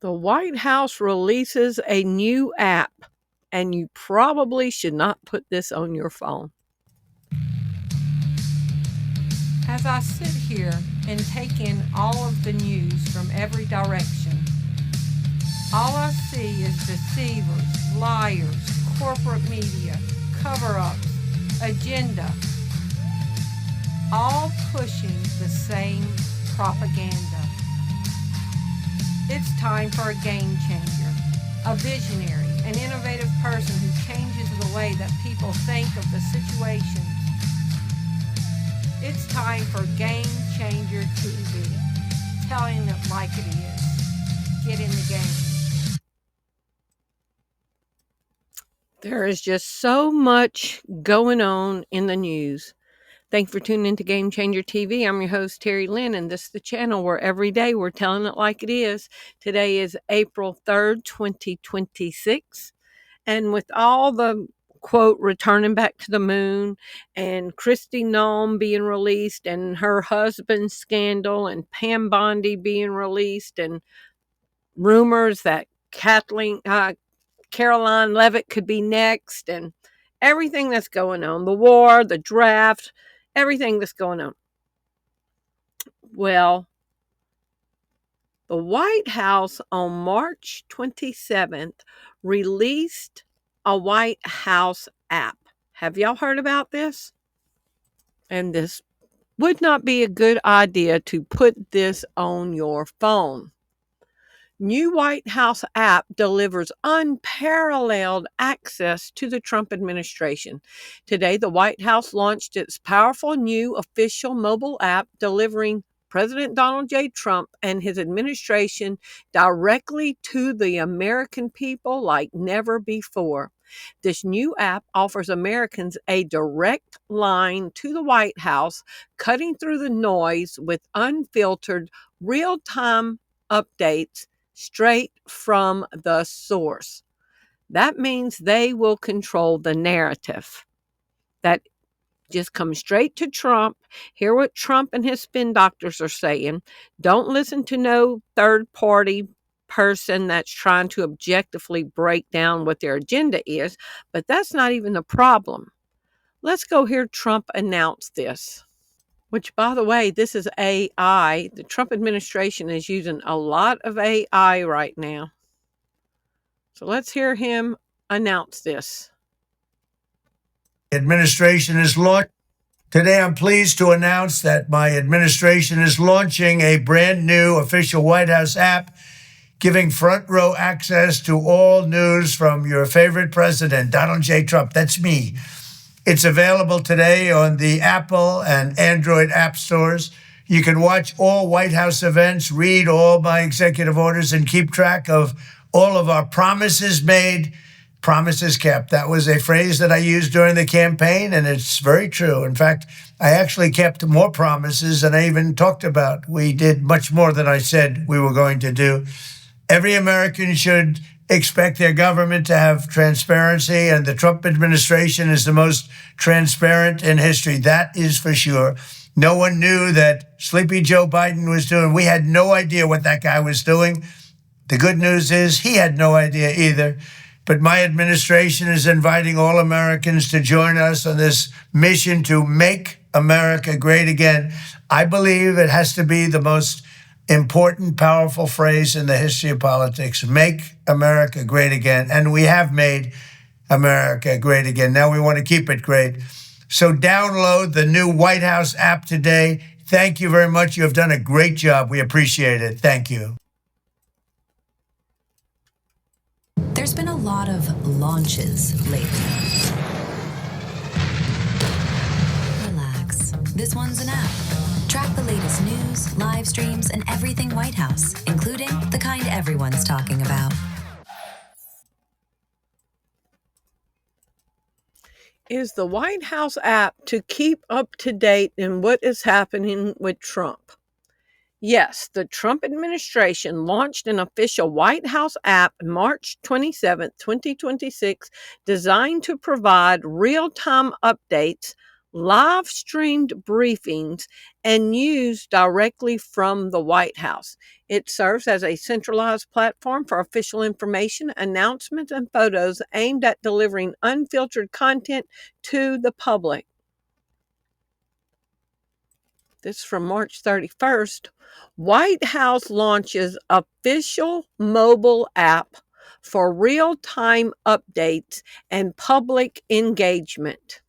The White House releases a new app, and you probably should not put this on your phone. As I sit here and take in all of the news from every direction, all I see is deceivers, liars, corporate media, cover-ups, agenda, all pushing the same propaganda. It's time for a game changer, a visionary, an innovative person who changes the way that people think of the situations. It's time for Game Changer TV, telling it like it is. Get in the game. There is just so much going on in the news. Thanks for tuning into Game Changer TV. I'm your host, Terri Lynn, and this is the channel where every day we're telling it like it is. Today is April 3rd, 2026. And with all the, quote, returning back to the moon and Kristi Noem being released and her husband's scandal and Pam Bondi being released and rumors that Caroline Levitt could be next and everything that's going on, the war, the draft, everything that's going on. Well, the White House on March 27th released a White House app. Have y'all heard about this? And this would not be a good idea to put this on your phone. New White House app delivers unparalleled access to the Trump administration. Today, the White House launched its powerful new official mobile app delivering President Donald J. Trump and his administration directly to the American people like never before. This new app offers Americans a direct line to the White House, cutting through the noise with unfiltered, real-time updates straight from the source. That means they will control the narrative. That just come straight to Trump, hear what Trump and his spin doctors are saying. Don't listen to no third party person that's trying to objectively break down what their agenda is. But that's not even the problem. Let's go hear Trump announce this. Which, by the way, this is AI. The Trump administration is using a lot of AI right now. So let's hear him announce this. Administration is launched. Today, I'm pleased to announce that my administration is launching a brand new official White House app, giving front row access to all news from your favorite president, Donald J. Trump. That's me. It's available today on the Apple and Android app stores. You can watch all White House events, read all my executive orders, and keep track of all of our promises made, promises kept. That was a phrase that I used during the campaign, and it's very true. In fact, I actually kept more promises than I even talked about. We did much more than I said we were going to do. Every American should expect their government to have transparency, and the Trump administration is the most transparent in history. That is for sure. No one knew that Sleepy Joe Biden was doing. We had no idea what that guy was doing. The good news is he had no idea either. But my administration is inviting all Americans to join us on this mission to make America great again. I believe it has to be the most important, powerful phrase in the history of politics. Make America great again. And we have made America great again. Now we want to keep it great. So download the new White House app today. Thank you very much. You have done a great job. We appreciate it. Thank you. There's been a lot of launches lately. Relax. This one's an app. Track the latest news, live streams, and everything White House, including the kind everyone's talking about. Is the White House app to keep up to date in what is happening with Trump? Yes, the Trump administration launched an official White House app March 27, 2026, designed to provide real-time updates live streamed briefings, and news directly from the White House. It serves as a centralized platform for official information, announcements, and photos aimed at delivering unfiltered content to the public. This is from March 31st. White House launches official mobile app for real-time updates and public engagement.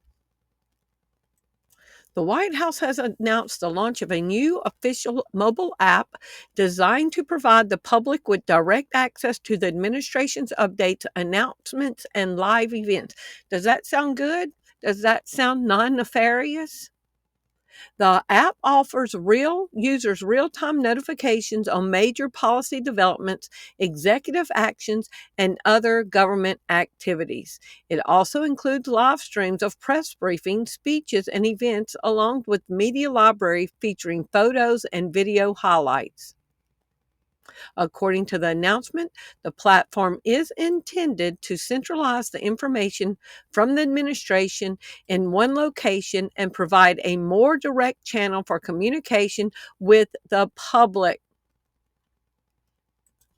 The White House has announced the launch of a new official mobile app designed to provide the public with direct access to the administration's updates, announcements, and live events. Does that sound good? Does that sound non-nefarious? The app offers users real-time notifications on major policy developments, executive actions, and other government activities. It also includes live streams of press briefings, speeches, and events, along with media library featuring photos and video highlights. According to the announcement, the platform is intended to centralize the information from the administration in one location and provide a more direct channel for communication with the public.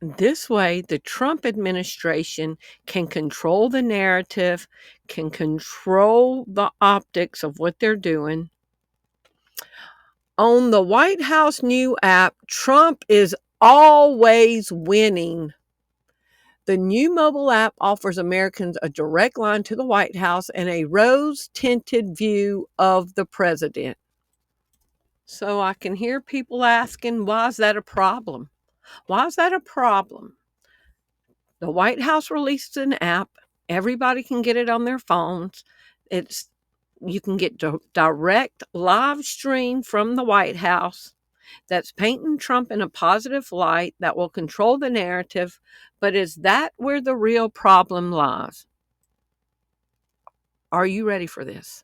This way, the Trump administration can control the narrative, can control the optics of what they're doing. On the White House new app, Trump is always winning. The new mobile app offers Americans a direct line to the White House and a rose-tinted view of the president. So I can hear people asking, why is that a problem? Why is that a problem? The White House released an app. Everybody can get it on their phones. You can get direct live stream from the White House that's painting Trump in a positive light that will control the narrative. But is that where the real problem lies? Are you ready for this?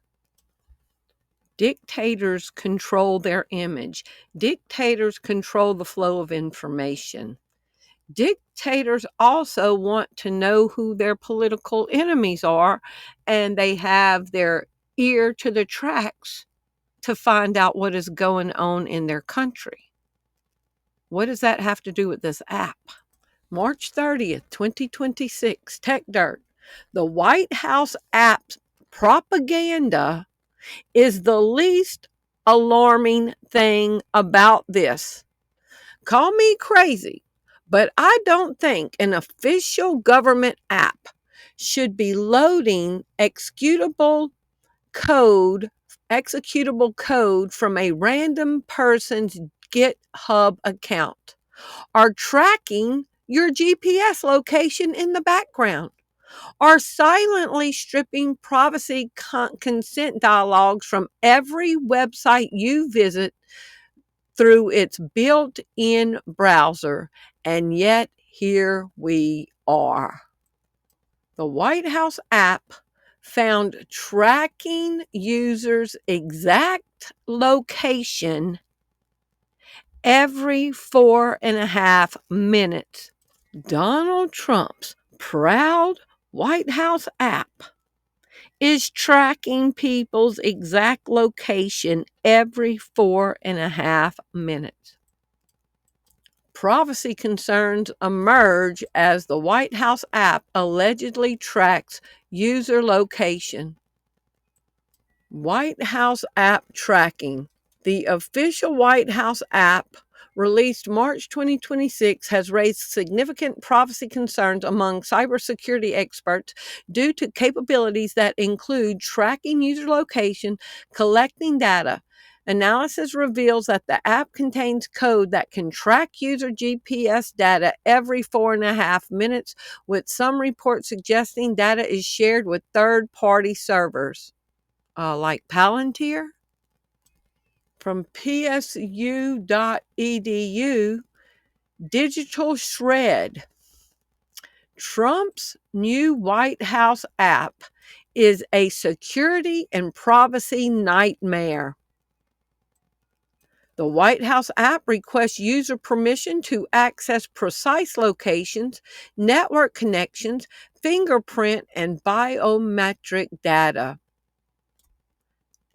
Dictators control their image. Dictators control the flow of information. Dictators also want to know who their political enemies are, and they have their ear to the tracks to find out what is going on in their country. What does that have to do with this app? March 30th, 2026, Tech Dirt. The White House app's propaganda is the least alarming thing about this. Call me crazy, but I don't think an official government app should be loading executable code from a random person's GitHub account, or tracking your GPS location in the background, or silently stripping privacy consent dialogues from every website you visit through its built-in browser. And yet, here we are. The White House app found tracking users' exact location every 4.5 minutes. Donald Trump's proud White House app is tracking people's exact location every 4.5 minutes. Privacy concerns emerge as the White House app allegedly tracks user location. White House app tracking. The official White House app, released March 2026, has raised significant privacy concerns among cybersecurity experts due to capabilities that include tracking user location, collecting data. Analysis reveals that the app contains code that can track user GPS data every 4.5 minutes, with some reports suggesting data is shared with third-party servers, like Palantir. From psu.edu, Digital Shred. Trump's new White House app is a security and privacy nightmare. The White House app requests user permission to access precise locations, network connections, fingerprint, and biometric data.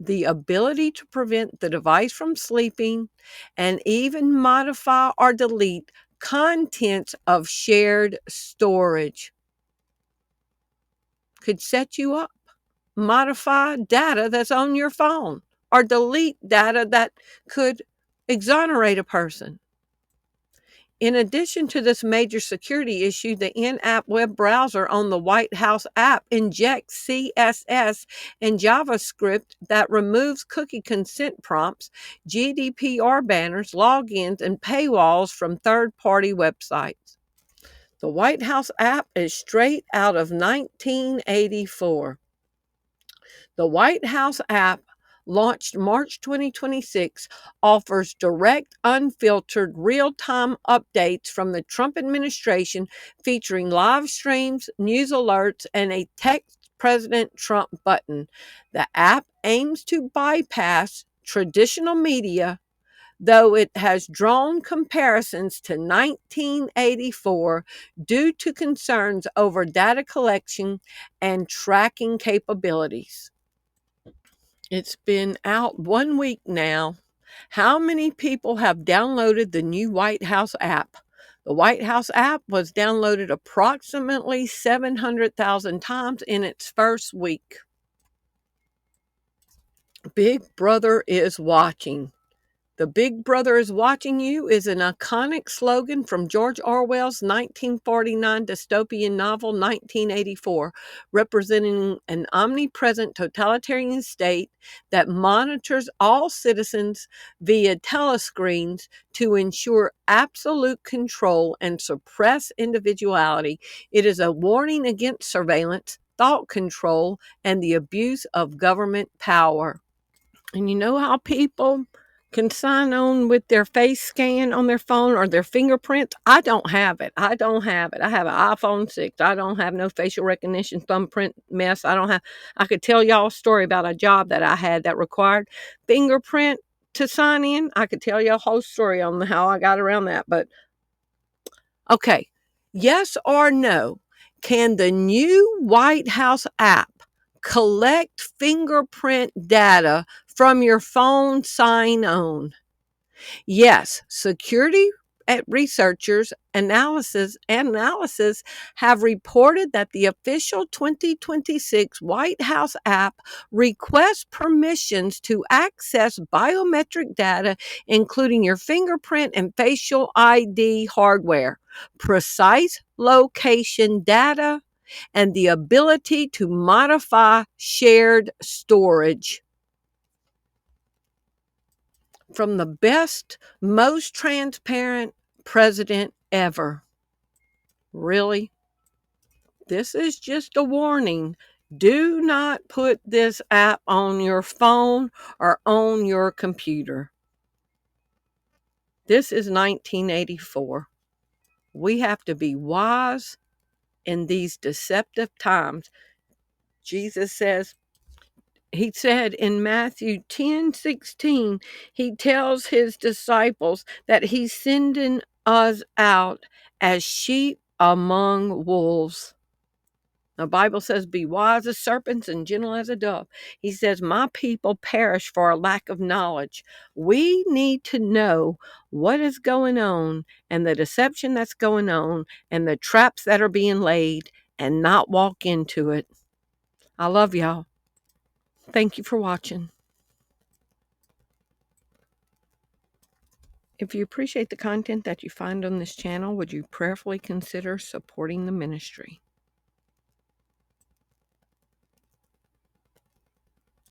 the ability to prevent the device from sleeping, and even modify or delete contents of shared storage. Could set you up, modify data that's on your phone, or delete data that could exonerate a person. In addition to this major security issue, the in-app web browser on the White House app injects CSS and JavaScript that removes cookie consent prompts, GDPR banners, logins, and paywalls from third-party websites. The White House app is straight out of 1984. The White House app, launched March 2026, offers direct, unfiltered, real-time updates from the Trump administration featuring live streams, news alerts, and a text President Trump button. The app aims to bypass traditional media, though it has drawn comparisons to 1984 due to concerns over data collection and tracking capabilities. It's been out 1 week now. How many people have downloaded the new White House app? The White House app was downloaded approximately 700,000 times in its first week. Big Brother is watching. The Big Brother is watching you is an iconic slogan from George Orwell's 1949 dystopian novel 1984, representing an omnipresent totalitarian state that monitors all citizens via telescreens to ensure absolute control and suppress individuality. It is a warning against surveillance, thought control, and the abuse of government power. And you know how people can sign on with their face scan on their phone or their fingerprints? I don't have it. I have an iPhone 6. I don't have no facial recognition thumbprint mess. I could tell y'all a story about a job that I had that required fingerprint to sign in. I could tell you a whole story on how I got around that. But okay, yes or no, can the new White House app collect fingerprint data from your phone sign on? Yes, security researchers analysis have reported that the official 2026 White House app requests permissions to access biometric data, including your fingerprint and facial ID hardware, precise location data, and the ability to modify shared storage. From the best, most transparent president ever. Really? This is just a warning. Do not put this app on your phone or on your computer. This is 1984. We have to be wise in these deceptive times. Jesus says, he said in Matthew 10:16, he tells his disciples that he's sending us out as sheep among wolves. The Bible says, be wise as serpents and gentle as a dove. He says, my people perish for a lack of knowledge. We need to know what is going on and the deception that's going on and the traps that are being laid and not walk into it. I love y'all. Thank you for watching. If you appreciate the content that you find on this channel, would you prayerfully consider supporting the ministry?